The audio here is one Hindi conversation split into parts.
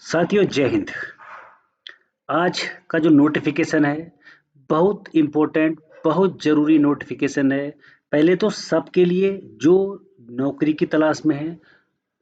साथियों जय हिंद। आज का जो नोटिफिकेशन है बहुत इम्पोर्टेंट, बहुत ज़रूरी नोटिफिकेशन है। पहले तो सबके लिए जो नौकरी की तलाश में है,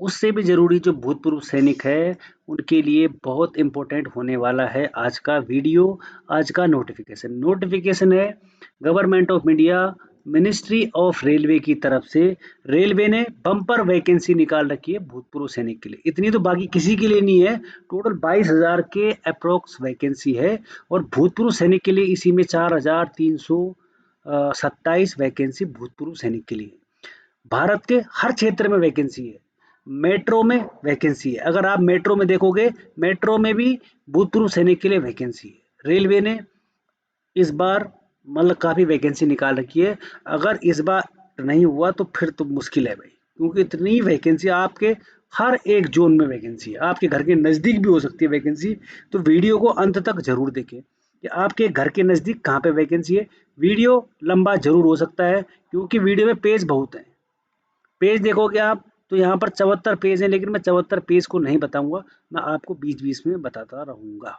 उससे भी ज़रूरी जो भूतपूर्व सैनिक है उनके लिए बहुत इम्पोर्टेंट होने वाला है आज का वीडियो, आज का नोटिफिकेशन है government of India, ministry of railway की तरफ से। रेलवे ने बम्पर वैकेंसी निकाल रखी है भूतपूर्व सैनिक के लिए। इतनी तो बाकी किसी के लिए नहीं है। टोटल 22,000 के अप्रोक्स वैकेंसी है और भूतपूर्व सैनिक के लिए इसी में 4,327 वैकेंसी भूतपूर्व सैनिक के लिए। भारत के हर क्षेत्र में वैकेंसी है। मेट्रो में वैकेंसी है। अगर आप मेट्रो में देखोगे, मेट्रो में भी भूतपूर्व सैनिक के लिए वैकेंसी है। रेलवे ने इस बार मतलब काफ़ी वैकेंसी निकाल रखी है। अगर इस बार नहीं हुआ तो फिर तो मुश्किल है भाई, क्योंकि इतनी वैकेंसी आपके हर एक जोन में वैकेंसी है। आपके घर के नज़दीक भी हो सकती है वैकेंसी। तो वीडियो को अंत तक जरूर देखें कि आपके घर के नज़दीक कहाँ पे वैकेंसी है। वीडियो लंबा जरूर हो सकता है क्योंकि वीडियो में पेज बहुत हैं। पेज देखोगे आप तो यहाँ पर 74 पेज हैं, लेकिन मैं 74 पेज को नहीं बताऊंगा, मैं आपको बीच बीच में बताता रहूंगा।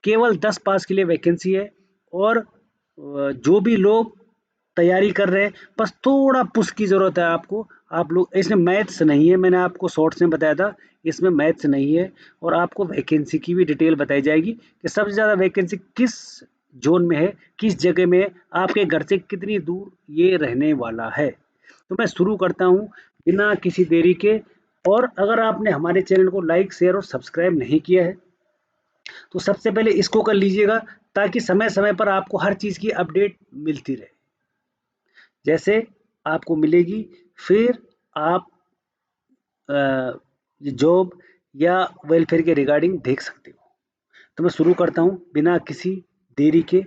केवल 10 पास के लिए वैकेंसी है और जो भी लोग तैयारी कर रहे हैं बस थोड़ा पुश की ज़रूरत है आपको। आप लोग इसमें मैथ्स नहीं है, मैंने आपको शॉर्ट्स में बताया था, इसमें मैथ्स नहीं है। और आपको वैकेंसी की भी डिटेल बताई जाएगी कि सबसे ज़्यादा वैकेंसी किस जोन में है, किस जगह में है, आपके घर से कितनी दूर ये रहने वाला है। तो मैं शुरू करता हूँ बिना किसी देरी के। और अगर आपने हमारे चैनल को लाइक, शेयर और सब्सक्राइब नहीं किया है तो सबसे पहले इसको कर लीजिएगा, ताकि समय समय पर आपको हर चीज़ की अपडेट मिलती रहे। जैसे आपको मिलेगी फिर आप जॉब या वेलफेयर के रिगार्डिंग देख सकते हो। तो मैं शुरू करता हूँ बिना किसी देरी के।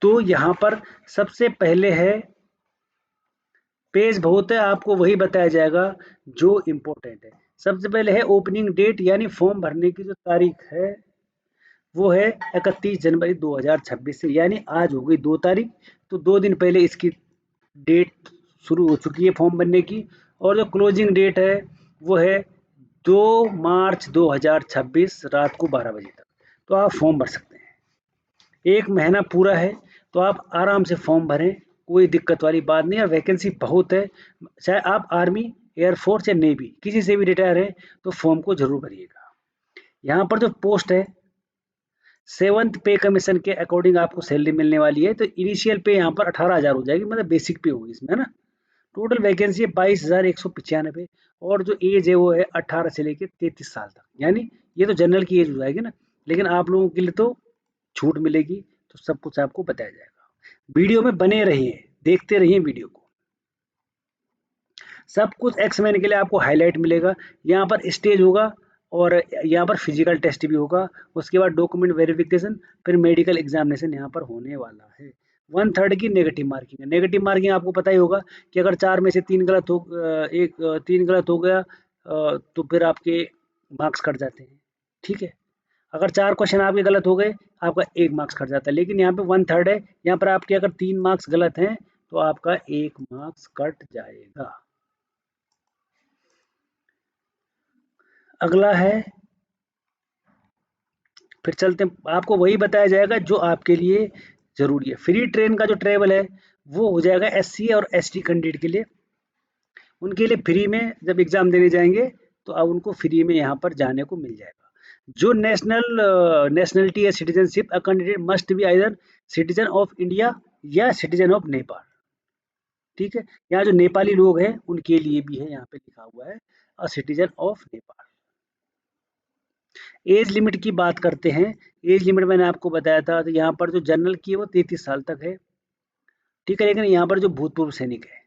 तो यहाँ पर सबसे पहले है, पेज बहुत है, आपको वही बताया जाएगा जो इम्पोर्टेंट है। सबसे पहले है ओपनिंग डेट, यानी फॉर्म भरने की जो तारीख है वो है 31 जनवरी 2026 से, यानी आज हो गई 2 तारीख। तो 2 दिन पहले इसकी डेट शुरू हो चुकी है फॉर्म भरने की। और जो क्लोजिंग डेट है वो है 2 मार्च 2026 रात को 12 बजे तक। तो आप फॉर्म भर सकते हैं। 1 महीना पूरा है तो आप आराम से फॉर्म भरें, कोई दिक्कत वाली बात नहीं है। वैकेंसी बहुत है, चाहे आप आर्मी, एयरफोर्स या नेवी किसी से भी रिटायर हैं तो फॉर्म को जरूर भरिएगा। यहाँ पर जो पोस्ट है 7th पे कमीशन के अकॉर्डिंग आपको सैलरी मिलने वाली है। तो इनिशियल पे यहाँ पर 18,000 हो जाएगी, मतलब बेसिक पे होगी इसमें, है ना। टोटल वैकेंसी है 22,195 और जो एज है वो है 18 से लेकर 33 साल तक, यानी ये तो जनरल की एज हो जाएगी ना। लेकिन आप लोगों के लिए तो छूट मिलेगी, तो सब कुछ आपको बताया जाएगा। वीडियो में बने रहिए, देखते रहिए वीडियो को। सब कुछ एक्समैन के लिए आपको हाईलाइट मिलेगा। यहाँ पर स्टेज होगा और यहाँ पर फिजिकल टेस्ट भी होगा। उसके बाद डॉक्यूमेंट वेरिफिकेशन, फिर मेडिकल एग्जामिनेशन यहाँ पर होने वाला है। 1/3 की नेगेटिव मार्किंग है। नेगेटिव मार्किंग आपको पता ही होगा कि अगर 4 में से 3 गलत हो, 3 गलत हो गया तो फिर आपके मार्क्स कट जाते हैं। ठीक है, अगर 4 क्वेश्चन आपके गलत हो गए आपका 1 मार्क्स कट जाता है। लेकिन यहाँ पे 1/3 है, यहाँ पर आपके अगर 3 मार्क्स गलत हैं तो आपका 1 मार्क्स कट जाएगा। अगला है, फिर चलते हैं, आपको वही बताया जाएगा जो आपके लिए ज़रूरी है। फ्री ट्रेन का जो ट्रेवल है वो हो जाएगा एससी और एसटी कैंडिडेट के लिए। उनके लिए फ्री में जब एग्ज़ाम देने जाएंगे तो अब उनको फ्री में यहाँ पर जाने को मिल जाएगा। जो नेशनलिटी या citizenship, a candidate must be either citizen of India या सिटीजन ऑफ नेपाल। ठीक है, यहाँ जो नेपाली लोग हैं उनके लिए भी है, यहाँ पे लिखा हुआ है a citizen of Nepal. Age limit की बात करते हैं। एज लिमिट मैंने आपको बताया था, तो यहाँ पर जो जनरल की है वो 33 साल तक है। ठीक है, लेकिन यहाँ पर जो भूतपूर्व सैनिक है,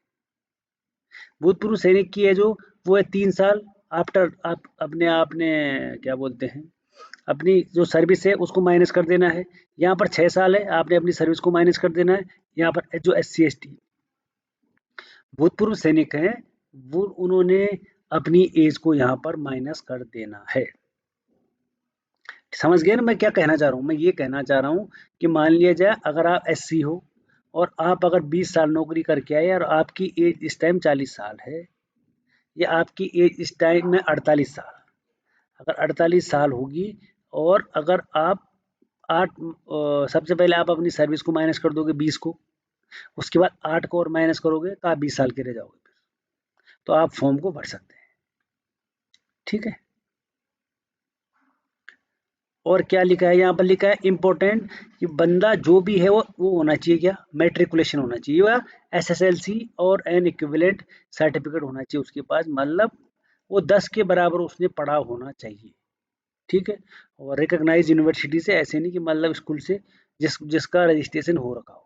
भूतपूर्व सैनिक की है जो वो है 3 साल आफ्टर आप अपने आपने क्या बोलते हैं अपनी जो सर्विस है उसको माइनस कर देना है। यहाँ पर 6 साल है, आपने अपनी सर्विस को माइनस कर देना है। यहाँ पर जो SC ST भूतपूर्व सैनिक हैं वो उन्होंने अपनी एज को यहाँ पर माइनस कर देना है। समझ गए ना मैं क्या कहना चाह रहा हूँ? मैं ये कहना चाह रहा हूँ कि मान लिया जाए अगर आप SC हो और आप अगर 20 साल नौकरी करके आए और आपकी एज इस टाइम 40 साल है, या आपकी एज इस टाइम में 48 साल, अगर 48 साल होगी और अगर आप 8 सबसे पहले आप अपनी सर्विस को माइनस कर दोगे 20 को, उसके बाद 8 को और माइनस करोगे तो आप 20 साल के रह जाओगे, तो आप फॉर्म को भर सकते हैं। ठीक है, और क्या लिखा है यहाँ पर, लिखा है इम्पोर्टेंट कि बंदा जो भी है वो होना चाहिए, क्या मैट्रिकुलेशन होना चाहिए या एसएसएलसी और एन इक्विवेलेंट सर्टिफिकेट होना चाहिए उसके पास, मतलब वो 10 के बराबर उसने पढ़ा होना चाहिए। ठीक है, और रिकॉग्नाइज यूनिवर्सिटी से, ऐसे नहीं कि मतलब स्कूल से जिसका रजिस्ट्रेशन हो रखा हो।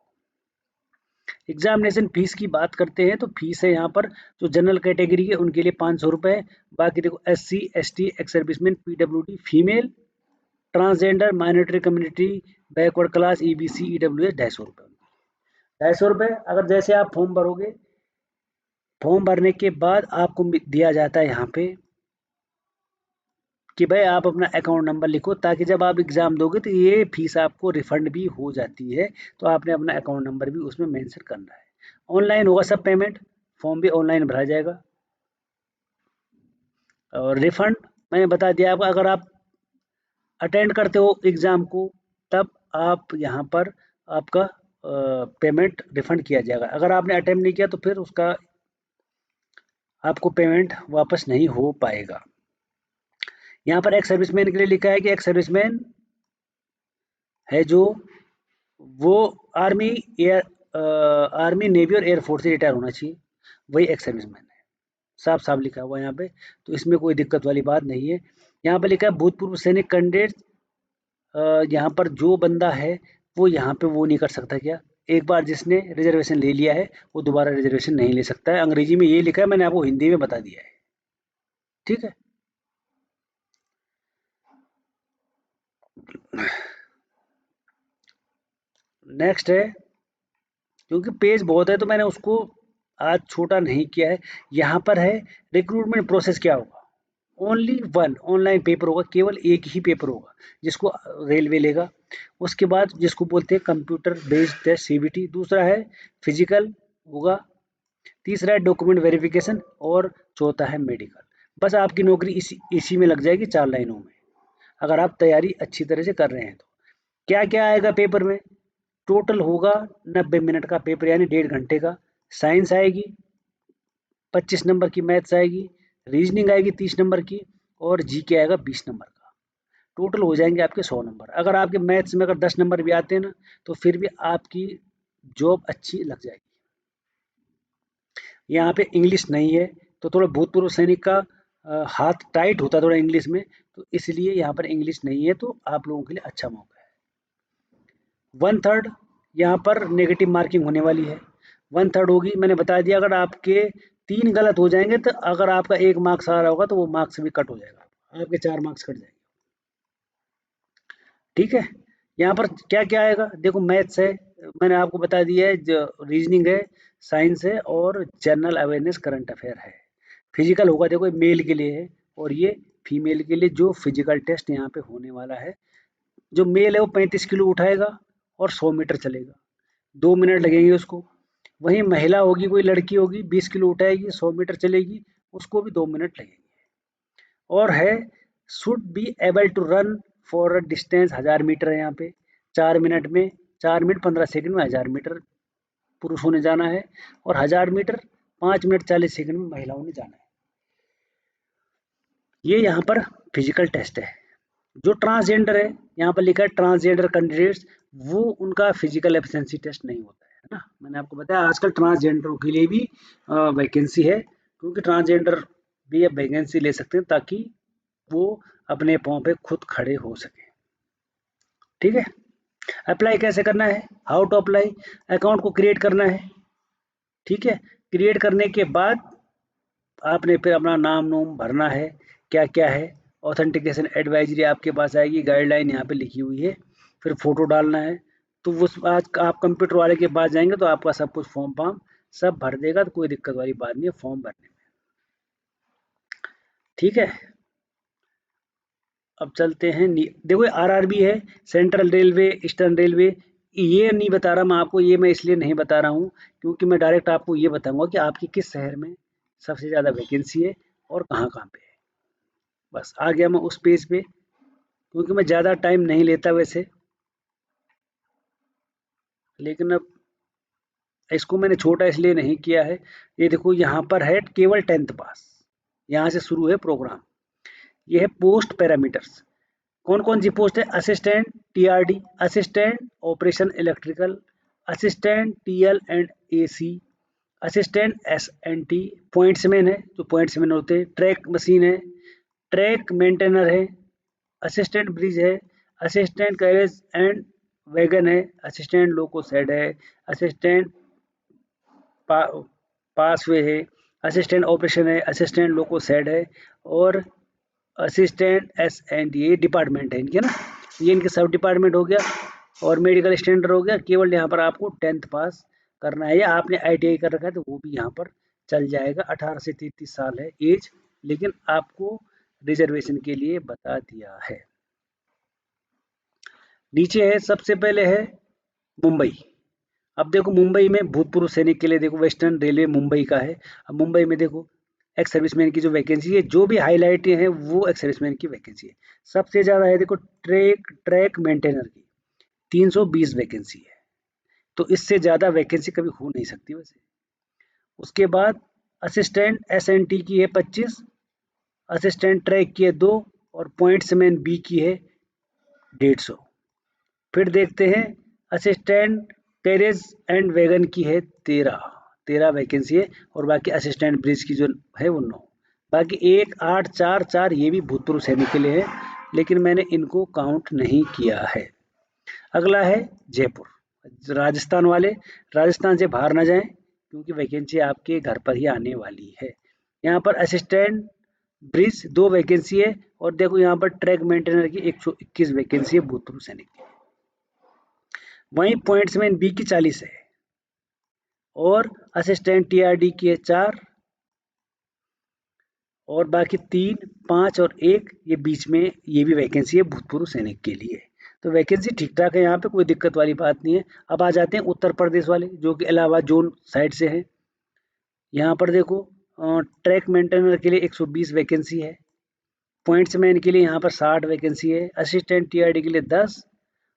एग्जामिनेशन फीस की बात करते हैं तो फीस है यहाँ पर जो जनरल कैटेगरी है उनके लिए 500 रुपये, बाकी देखो SC ST ex serviceman PWD female transgender minority community backward class EBC EWS 250 रुपये, 250 रुपये। अगर जैसे आप फॉर्म भरोगे, फॉर्म भरने के बाद आपको दिया जाता है यहाँ पे कि भाई आप अपना अकाउंट नंबर लिखो, ताकि जब आप एग्जाम दोगे तो ये फीस आपको रिफंड भी हो जाती है, तो आपने अपना अकाउंट नंबर भी उसमें मेंशन करना है। ऑनलाइन होगा सब पेमेंट, फॉर्म भी ऑनलाइन भरा जाएगा। और रिफंड मैंने बता दिया आपको, अगर आप अटेंड करते हो एग्जाम को तब आप यहाँ पर आपका पेमेंट रिफंड किया जाएगा। अगर आपने अटेम्प्ट नहीं किया तो फिर उसका आपको पेमेंट वापस नहीं हो पाएगा। यहाँ पर एक्स सर्विसमैन के लिए लिखा है कि एक्स सर्विसमैन है जो वो आर्मी आर्मी नेवी और एयरफोर्स से रिटायर होना चाहिए, वही एक्स सर्विसमैन है। साफ साफ लिखा हुआ है यहाँ पे, तो इसमें कोई दिक्कत वाली बात नहीं है। यहाँ पे लिखा है भूतपूर्व सैनिक कैंडिडेट, यहाँ पर जो बंदा है वो यहाँ पे वो नहीं कर सकता, क्या एक बार जिसने रिजर्वेशन ले लिया है वो दोबारा रिजर्वेशन नहीं ले सकता है। अंग्रेजी में ये लिखा है, मैंने आपको हिंदी में बता दिया है। ठीक है, नेक्स्ट है, क्योंकि पेज बहुत है तो मैंने उसको आज छोटा नहीं किया है। यहाँ पर है रिक्रूटमेंट प्रोसेस क्या होगा, ओनली वन ऑनलाइन पेपर होगा, केवल एक ही पेपर होगा जिसको रेलवे लेगा। उसके बाद जिसको बोलते हैं कंप्यूटर बेस्ड टेस्ट CBT, दूसरा है फिजिकल होगा, तीसरा है डॉक्यूमेंट वेरिफिकेशन और चौथा है मेडिकल। बस आपकी नौकरी इसी में लग जाएगी 4 लाइनों में, अगर आप तैयारी अच्छी तरह से कर रहे हैं तो। क्या क्या आएगा पेपर में, टोटल होगा 90 मिनट का पेपर यानी 1.5 घंटे का। साइंस आएगी 25 नंबर की, मैथ्स आएगी, रीजनिंग आएगी 30 नंबर की और जीके आएगा 20 नंबर का। टोटल हो जाएंगे आपके 100 नंबर। अगर आपके मैथ्स में अगर 10 नंबर भी आते हैं ना तो फिर भी आपकी जॉब अच्छी लग जाएगी। यहाँ पे इंग्लिश नहीं है तो थोड़ा भूतपूर्व सैनिक का हाथ टाइट होता है थोड़ा इंग्लिश में, तो इसलिए यहाँ पर इंग्लिश नहीं है, तो आप लोगों के लिए अच्छा मौका है। 1/3 यहाँ पर नेगेटिव मार्किंग होने वाली है, 1/3 होगी, मैंने बता दिया। अगर आपके 3 गलत हो जाएंगे तो अगर आपका 1 मार्क्स आ रहा होगा तो वो मार्क्स भी कट हो जाएगा, आपके 4 मार्क्स कट जाएंगे। ठीक है, यहाँ पर क्या क्या आएगा, देखो मैथ्स है, मैंने आपको बता दिया है, जो रीजनिंग है, साइंस है और जनरल अवेयरनेस करंट अफेयर है। फिजिकल होगा, देखो मेल के लिए है और ये फीमेल के लिए जो फिजिकल टेस्ट यहाँ पे होने वाला है। जो मेल है वो 35 किलो उठाएगा और 100 मीटर चलेगा, 2 मिनट लगेंगे उसको। वहीं महिला होगी, कोई लड़की होगी, 20 किलो उठाएगी, 100 मीटर चलेगी, उसको भी 2 मिनट लगेंगे। और है should be able to run for a distance 1000 metre है यहाँ पे, 4 मिनट में, 4 मिनट 15 सेकंड में 1000 मीटर पुरुषों ने जाना है और 1000 मीटर 5 मिनट 40 सेकंड में महिलाओं ने जाना है। ये यहाँ पर फिजिकल टेस्ट है। जो ट्रांसजेंडर है, यहाँ पर लिखा है ट्रांसजेंडर कैंडिडेट्स, वो उनका फिजिकल एफिशिएंसी टेस्ट नहीं होता है ना। मैंने आपको बताया आजकल ट्रांसजेंडरों के लिए भी वैकेंसी है, क्योंकि ट्रांसजेंडर भी अब वैकेंसी ले सकते हैं ताकि वो अपने पाँव पे खुद खड़े हो सके। ठीक है, अप्लाई कैसे करना है, हाउ टू अप्लाई, अकाउंट को क्रिएट करना है। ठीक है, क्रिएट करने के बाद आपने फिर अपना नाम नूम भरना है, क्या क्या है, ऑथेंटिकेशन एडवाइजरी आपके पास आएगी, गाइडलाइन यहाँ पे लिखी हुई है, फिर फोटो डालना है। तो वो आज आप कंप्यूटर वाले के पास जाएंगे तो आपका सब कुछ फॉर्म फार्म सब भर देगा, तो कोई दिक्कत वाली बात नहीं है फॉर्म भरने में। ठीक है, अब चलते हैं, देखो RRB है, सेंट्रल रेलवे, ईस्टर्न रेलवे, ये नहीं बता रहा मैं आपको, ये मैं इसलिए नहीं बता रहा हूँ क्योंकि मैं डायरेक्ट आपको ये बताऊंगा कि आपकी किस शहर में सबसे ज़्यादा वैकेंसी है और कहाँ कहाँ पे है। बस आ गया मैं उस पेज पे। क्योंकि मैं ज़्यादा टाइम नहीं लेता वैसे, लेकिन अब इसको मैंने छोटा इसलिए नहीं किया है। ये देखो यहाँ पर है केवल 10th पास, यहाँ से शुरू है प्रोग्राम। ये है पोस्ट पैरामीटर्स। कौन कौन सी पोस्ट है? Assistant TRD, assistant operation electrical, assistant TL and AC, assistant SNT, pointsman है जो पॉइंट्समैन होते हैं, ट्रैक मशीन है, ट्रैक मेंटेनर है, असिस्टेंट ब्रिज है, असिस्टेंट कैरेज एंड वैगन है, असिस्टेंट लोको सेड है, असिस्टेंट पा, पासवे है, असिस्टेंट ऑपरेशन है, असिस्टेंट लोको सेड है, और असिस्टेंट एस एंड ये डिपार्टमेंट है इनके ना, ये इनके सब डिपार्टमेंट हो गया। और मेडिकल स्टैंडर्ड हो गया। केवल यहाँ पर आपको 10th पास करना है, या आपने आईटीआई कर रखा है तो वो भी यहाँ पर चल जाएगा। 18 से 33 साल है एज, लेकिन आपको रिजर्वेशन के लिए बता दिया है। नीचे है, सबसे पहले है मुंबई। अब देखो मुंबई में भूतपूर्व सैनिक के लिए देखो, वेस्टर्न रेलवे मुंबई का है। अब मुंबई में देखो एक्स सर्विसमैन की जो वैकेंसी है, जो भी हाईलाइट है वो एक्स सर्विसमैन की वैकेंसी है। सबसे ज़्यादा है देखो ट्रैक मेंटेनर की 320 वैकेंसी है, तो इससे ज़्यादा वैकेंसी कभी हो नहीं सकती वैसे। उसके बाद असिस्टेंट एसएनटी की है 25, असिस्टेंट ट्रैक की है 2, और पॉइंट्समैन बी की है 150। फिर देखते हैं असिस्टेंट कैरेज एंड वैगन की है 13 वैकेंसी है, और बाकी असिस्टेंट ब्रिज की जो है वो 9। बाकी 1, 8, 4, 4 ये भी भूतपूर्व सैनिक के लिए है, लेकिन मैंने इनको काउंट नहीं किया है। अगला है जयपुर, राजस्थान वाले, राजस्थान से बाहर ना जाएं क्योंकि वैकेंसी आपके घर पर ही आने वाली है। यहाँ पर असिस्टेंट ब्रिज 2 वैकेंसी है, और देखो यहाँ पर ट्रैक मेंटेनर की 121 वैकेंसी है भूतपूर्व सैनिक की। वहीं पॉइंट्समैन बी की 40 है, और असिस्टेंट टीआरडी की है 4, और बाकी 3, 5 और 1 ये बीच में ये भी वैकेंसी है भूतपूर्व सैनिक के लिए। तो वैकेंसी ठीक ठाक है, यहाँ पे कोई दिक्कत वाली बात नहीं है। अब आ जाते हैं उत्तर प्रदेश वाले, जो कि इलाहाबाद जोन साइड से हैं। यहाँ पर देखो ट्रैक मेंटेनर के लिए 120 वैकेंसी है, पॉइंट्समैन के लिए यहाँ पर 60 वैकेंसी है, असिस्टेंट टीआरडी के लिए 10,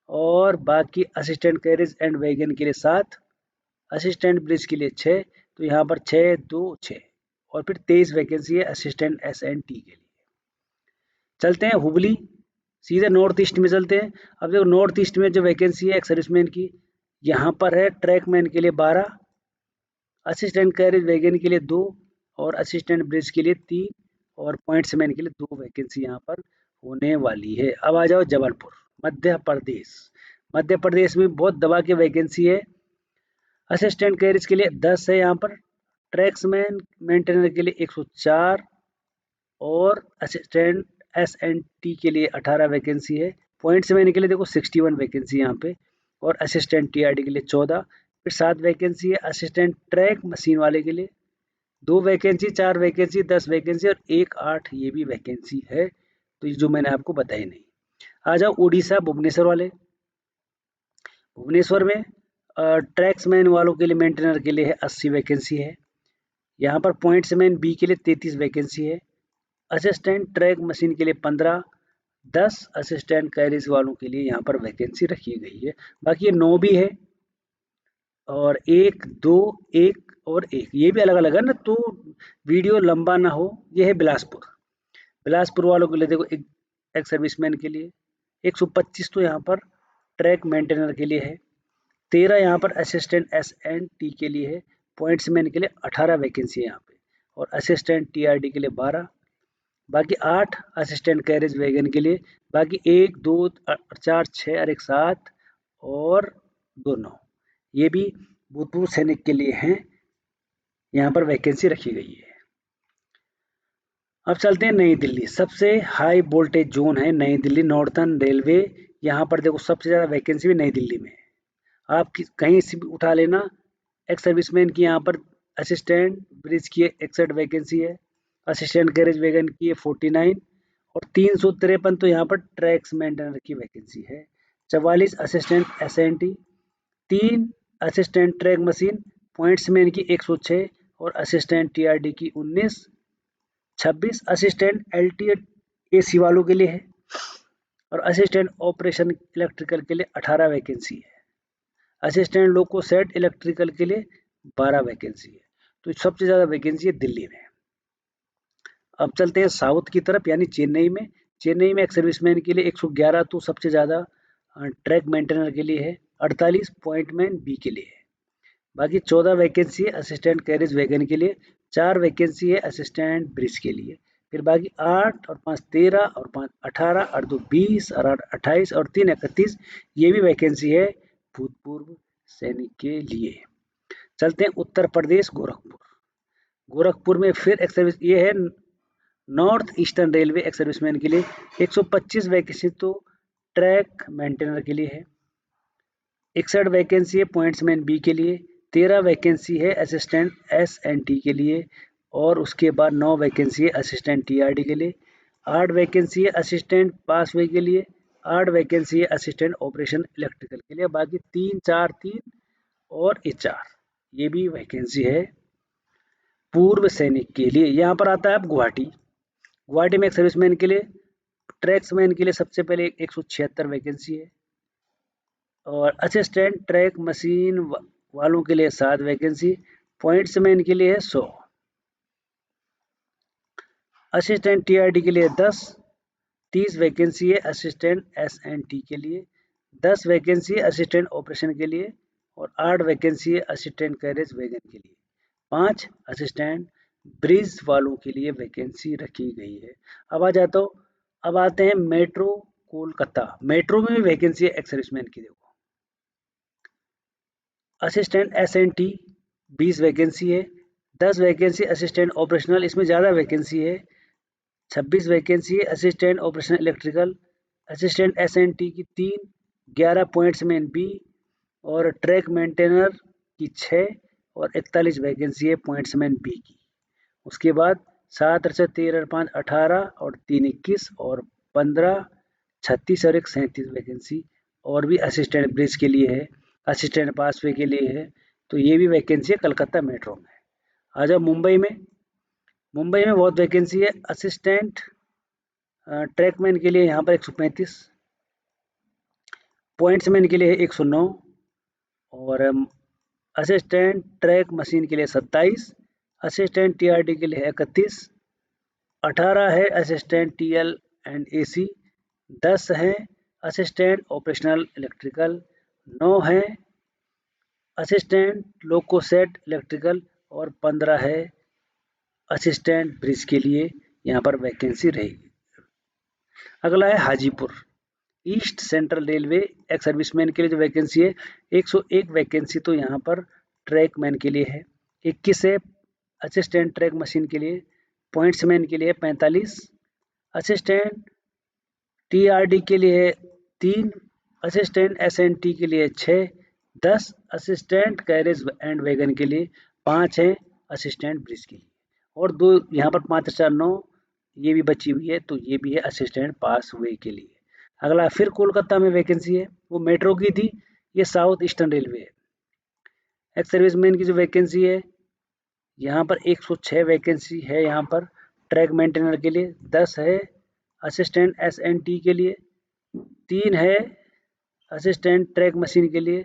और बाकी असिस्टेंट कैरेज एंड वैगन के लिए 7, असिस्टेंट ब्रिज के लिए 6। तो यहाँ पर 6, 2, 6, और फिर 23 वैकेंसी है असिस्टेंट एसएनटी के लिए। चलते हैं हुबली, सीधे नॉर्थ ईस्ट में चलते हैं। अब देखो नॉर्थ ईस्ट में जो वैकेंसी है एक्स सर्विसमैन की, यहाँ पर है ट्रैकमैन के लिए 12, असिस्टेंट कैरेज वैगन के लिए 2, और असिस्टेंट ब्रिज के लिए 3, और पॉइंट्समैन के लिए 2 वैकेंसी यहाँ पर होने वाली है। अब आ जाओ जबलपुर, मध्य प्रदेश। मध्य प्रदेश में बहुत दबा के वैकेंसी है। असिस्टेंट कैरेज के लिए 10 है यहाँ पर, ट्रैक्समैन मेंटेनर के लिए 104, और असिस्टेंट एसएनटी के लिए 18 वैकेंसी है। पॉइंट्समैन के लिए देखो 61 वैकेंसी यहाँ पे, और असिस्टेंट टीआरडी के लिए 14। फिर 7 वैकेंसी है असिस्टेंट ट्रैक मशीन वाले के लिए, 2 वैकेंसी, 4 वैकेंसी, 10 वैकेंसी, और 1, 8 ये भी वैकेंसी है। तो ये जो मैंने आपको बताई नहीं। आ जाओ उड़ीसा, भुवनेश्वर वाले। भुवनेश्वर में ट्रैक्समैन वालों के लिए मेंटेनर के लिए है 80 वैकेंसी है। यहाँ पर पॉइंट्समैन बी के लिए 33 वैकेंसी है, असिस्टेंट ट्रैक मशीन के लिए 15, 10 असिस्टेंट कैरेज वालों के लिए यहाँ पर वैकेंसी रखी गई है। बाकी ये 9 भी है, और 1, 2, 1 और 1 ये भी अलग अलग है ना, तो वीडियो लंबा ना हो। ये है बिलासपुर, बिलासपुर वालों के लिए देखो एक सर्विसमैन के लिए 125 तो यहाँ पर ट्रैक मेंटेनर के लिए है, 13 यहाँ पर असिस्टेंट एसएनटी के लिए है, पॉइंट्समैन के लिए 18 वैकेंसी है यहाँ पे, और असिस्टेंट टीआरडी के लिए 12, बाकी 8 असिस्टेंट कैरेज वैगन के लिए, बाकी 1, 2, 4, 6 और 1, 7 और 2, 9 ये भी भूतपूर्व सैनिक के लिए हैं, यहाँ पर वैकेंसी रखी गई है। अब चलते हैं नई दिल्ली, सबसे हाई वोल्टेज जोन है नई दिल्ली, नॉर्थर्न रेलवे। यहाँ पर देखो सबसे ज़्यादा वैकेंसी भी नई दिल्ली में है। आप कहीं से भी उठा लेना, एक्स सर्विसमैन की यहाँ पर असिस्टेंट ब्रिज की 61 वैकेंसी है, असिस्टेंट गैरेज वैगन की 49, और 353 तो यहाँ पर ट्रैक्स मेंटेनर की वैकेंसी है, 44 assistant SNT, 3 assistant track machine, pointsman की 106, और असिस्टेंट टीआरडी की 19, 26 असिस्टेंट एलटी एसी वालों के लिए है, और असिस्टेंट ऑपरेशन इलेक्ट्रिकल के लिए 18 वैकेंसी है। असिस्टेंट लोको सेट इलेक्ट्रिकल के लिए 12 वैकेंसी है। तो सबसे ज़्यादा वैकेंसी है दिल्ली में। अब चलते हैं साउथ की तरफ यानी चेन्नई में। चेन्नई में एक सर्विसमैन के लिए 111 तो सबसे ज़्यादा ट्रैक मेंटेनर के लिए है, 48 पॉइंटमैन बी के लिए है। बाकी 14 वैकेंसी है असिस्टेंट कैरेज वैगन के लिए, 4 वैकेंसी है असिस्टेंट ब्रिज के लिए। फिर बाकी 8 और 5 13 और 5 18 और 2 20 और 8 28 और 3 31 ये भी वैकेंसी है भूतपूर्व सैनिक के लिए। चलते हैं उत्तर प्रदेश गोरखपुर। गोरखपुर में फिर एक सर्विस ये है नॉर्थ ईस्टर्न रेलवे एक सर्विसमैन के लिए 125 वैकेंसी तो ट्रैक मेंटेनर के लिए है, 61 वैकेंसी है पॉइंट्समैन बी के लिए, 13 वैकेंसी है असिस्टेंट एस&टी के लिए और उसके बाद 9 वैकेंसी है असिस्टेंट टीआरडी के लिए, 8 वैकेंसी है असिस्टेंट पासवे के लिए, 8 वैकेंसी है असिस्टेंट ऑपरेशन इलेक्ट्रिकल के लिए। बाकी 3 4 3 और एचआर ये भी वैकेंसी है पूर्व सैनिक के लिए। यहाँ पर आता है अब गुवाहाटी। गुवाहाटी में एक सर्विसमैन के लिए ट्रैक्समैन के लिए सबसे पहले 176 वैकेंसी है और असिस्टेंट ट्रैक मशीन वालों के लिए 7 वैकेंसी, पॉइंट्समैन के लिए है 100, असिस्टेंट टीआरडी के लिए 10, 30 वैकेंसी है असिस्टेंट एस&टी के लिए, 10 वैकेंसी है असिस्टेंट ऑपरेशन के लिए और 8 वैकेंसी है असिस्टेंट कैरेज वैगन के लिए, 5 असिस्टेंट ब्रिज वालों के लिए वैकेंसी रखी गई है। अब आते हैं मेट्रो कोलकाता। मेट्रो में भी वैकेंसी है एक्स सर्विसमैन की। देखो असिस्टेंट एस&टी 20 वैकेंसी है, 10 वैकेंसी असिस्टेंट ऑपरेशनल, इसमें ज़्यादा वैकेंसी है, 26 वैकेंसी है असिस्टेंट ऑपरेशनल इलेक्ट्रिकल, असिस्टेंट एस&टी की 3, 11 पॉइंट्समैन बी और ट्रैक मेंटेनर की 6 और 41 वैकेंसी है पॉइंट्समैन बी की। उसके बाद 7 से 13 5 18 और 3 21 और 15 36 और 1 37 वैकेंसी और भी असिस्टेंट ब्रिज के लिए है, असिस्टेंट पासवे के लिए है। तो ये भी वैकेंसी है कलकत्ता मेट्रो में। आ जाओ मुंबई में। मुंबई में बहुत वैकेंसी है असिस्टेंट ट्रैकमैन के लिए यहाँ पर 135, पॉइंट्समैन के लिए है 109 और असिस्टेंट ट्रैक मशीन के लिए 27, असिस्टेंट टीआरडी के लिए 31, 18 है असिस्टेंट टीएल एंड एसी, 10 है असिस्टेंट ऑपरेशनल इलेक्ट्रिकल, 9 है असिस्टेंट लोकोसेट इलेक्ट्रिकल और 15 है असिस्टेंट ब्रिज के लिए यहाँ पर वैकेंसी रहेगी। अगला है Hajipur. East central railway ex serviceman के लिए जो वैकेंसी है 101 वैकेंसी तो यहाँ पर ट्रैकमैन के लिए है, 21 है असिस्टेंट ट्रैक मशीन के लिए, पॉइंट्समैन के लिए 45, असिस्टेंट टीआरडी के लिए 3, असिस्टेंट एस&टी के लिए 6, 10 असिस्टेंट कैरेज एंड वैगन के लिए, 5 है असिस्टेंट ब्रिज के लिए और 2 यहाँ पर 5 4 9 ये भी बची हुई है तो ये भी है असिस्टेंट पासवे के लिए। अगला फिर कोलकाता में वैकेंसी है, वो मेट्रो की थी, ये साउथ ईस्टर्न रेलवे है। एक्स सर्विसमैन की जो वैकेंसी है यहाँ पर 106 वैकेंसी है यहाँ पर ट्रैक मेंटेनर के लिए, 10 है असिस्टेंट एस&टी के लिए, 3 है असिस्टेंट ट्रैक मशीन के लिए,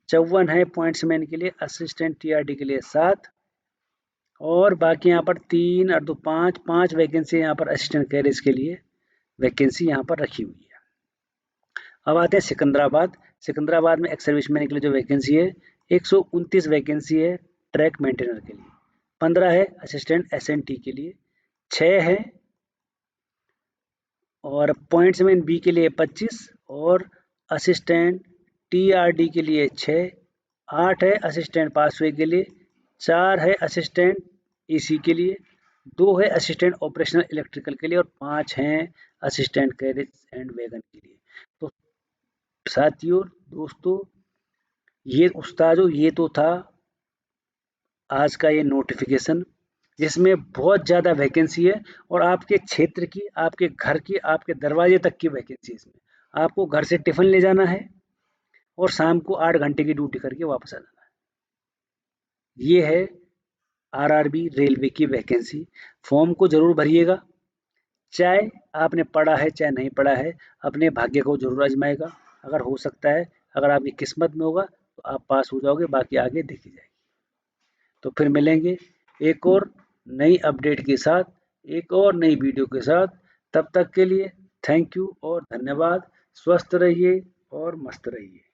54 है पॉइंट्समैन के लिए, असिस्टेंट टीआरडी के लिए 7 और बाकी यहाँ पर 3 और 2 5 वैकेंसी यहाँ पर असिस्टेंट कैरेज के लिए वैकेंसी यहाँ पर रखी हुई है। अब आते हैं सिकंदराबाद। सिकंदराबाद में एक्स सर्विसमैन के लिए जो वैकेंसी है 129 वैकेंसी है ट्रैक मेंटेनर के लिए, 15 है असिस्टेंट एस&टी के लिए, 6 है और पॉइंट्समैन बी के लिए 25 और असिस्टेंट टीआरडी के लिए 6, 8 है असिस्टेंट पासवे के लिए, 4 है असिस्टेंट एसी के लिए, 2 है असिस्टेंट ऑपरेशनल इलेक्ट्रिकल के लिए और 5 हैं असिस्टेंट कैरेज एंड वैगन के लिए। तो साथियों दोस्तों ये उस्तादों ये तो था आज का ये नोटिफिकेशन जिसमें बहुत ज़्यादा वैकेंसी है और आपके क्षेत्र की, आपके घर की, आपके दरवाजे तक की वैकेंसी इसमें। आपको घर से टिफ़िन ले जाना है और शाम को 8 घंटे की ड्यूटी करके वापस आ जाना है। ये है आरआरबी रेलवे की वैकेंसी। फॉर्म को ज़रूर भरिएगा। चाहे आपने पढ़ा है चाहे नहीं पढ़ा है, अपने भाग्य को जरूर आजमाएगा। अगर हो सकता है, अगर आपकी किस्मत में होगा तो आप पास हो जाओगे, बाकी आगे देखी जाएगी। तो फिर मिलेंगे एक और नई अपडेट के साथ, एक और नई वीडियो के साथ। तब तक के लिए थैंक यू और धन्यवाद। स्वस्थ रहिए और मस्त रहिए।